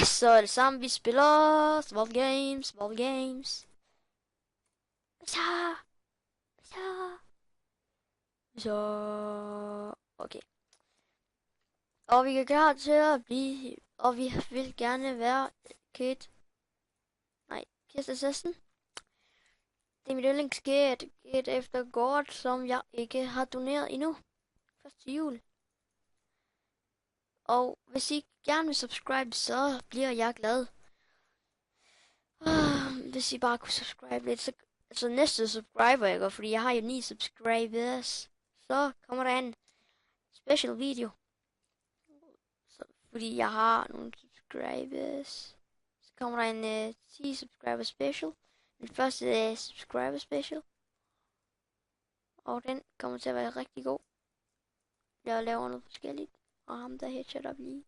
så er det samme, vi spiller Small Games. Så, okay. Og vi er klar til at blive, og vi vil gerne være Kirsten. Det er mit yndlingsgæt, gæt efter godt, som jeg ikke har doneret endnu. Først til jul. Og hvis I gerne vil subscribe, så bliver jeg glad. Hvis I bare kunne subscribe lidt, så altså næste subscriber jeg går, fordi jeg har jo 9 subscribers. Så kommer der en special video. Så, fordi jeg har nogle subscribers. Så kommer der en 10 subscriber special. Den første subscriber special. Og den kommer til at være rigtig god. Jeg laver noget forskelligt. Og ham der headshot op lige.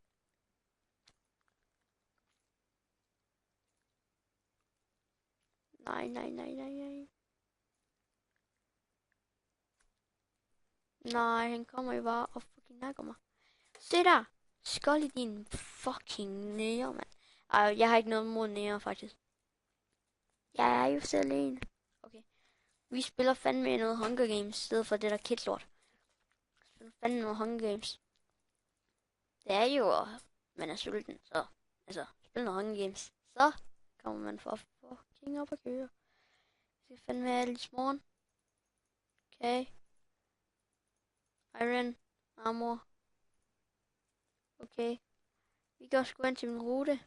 Nej. Nej, han kommer jo bare og fucking nakker mig. Se der! Skål i din fucking nære, mand. Ej, jeg har ikke noget mod nære, faktisk. Jeg er jo selv en. Okay. Vi spiller fandme noget Hunger Games, i stedet for det der kidslort. Vi spiller fandme noget Hunger Games. Det er jo, man er sulten, så altså, spil noget Hunger Games. Så kommer man for fucking op og køre. Vi skal fandme have lidt morgen. Okay. Iron. Armor. Okay. Vi går sgu ind til min rute.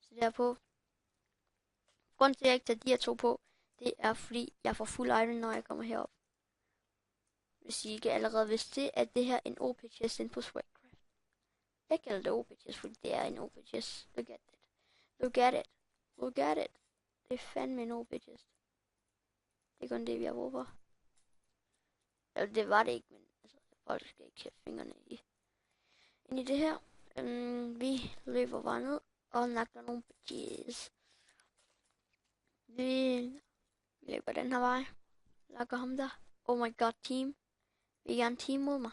Så derpå. Grunden til, at jeg ikke tager de her 2 på, det er fordi, jeg får fuld iron, når jeg kommer herop. Hvis I ikke allerede vidste det, at det her er en OP chest ind på Swagcraft. Jeg kalder det OP chest, fordi det er en OP chest. Look at it. Look at it. Det er fandme en OP chest. Det er kun det, vi har brug for. Eller det var det ikke, men altså, folk skal ikke have fingrene ind i det her. Vi løber bare ned og nakker nogle bitches. Vi løber den her vej. Lakker ham der. Oh my god, team. Vil I gerne team mod mig?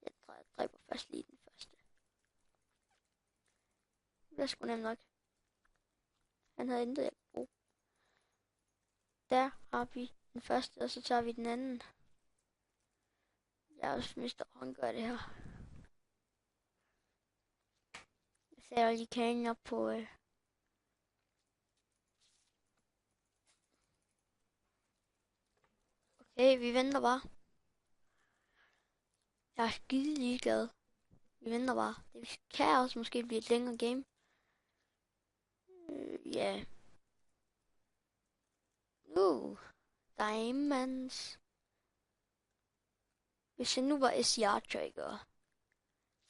Jeg dræber først lige den første. Det er sgu nemt nok. Han havde intet, jeg kunne bruge. Der har vi den første, og så tager vi den anden. Jeg er også Mr. Hunger det her. Jeg sætter lige kagen op på... Okay, vi venter bare. Jeg er skide ligeglad. Vi venter bare. Det kan også måske blive et længere game. Ja. Diamonds. Hvis jeg nu var SCR tracker,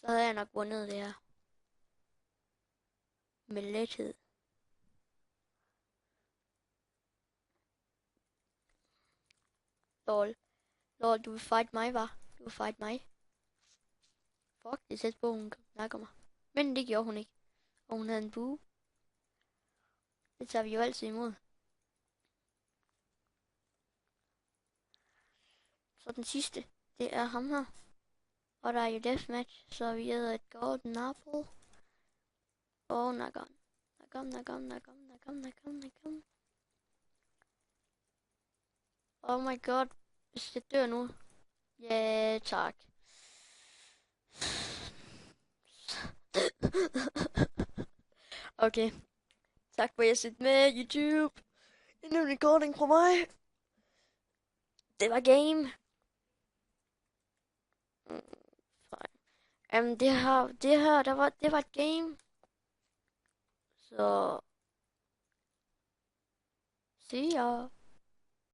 så havde jeg nok vundet det her. Med lethed. Lol, du vil fight mig, hva? Du vil fight mig. Fuck, det er tæt på, hun nakker mig. Men det gjorde hun ikke. Og hun havde en bue. Det tager vi jo altid imod. Så den sidste, det er ham her. Og der er jo deathmatch, så vi æder et golden apple. Og nakker. Oh my god, hvis jeg dør nu. Ja, tak. Okay. Tak for at I har set med, YouTube. En ny recording fra mig. Det var game. Fine. Det var et game. Så... See ya.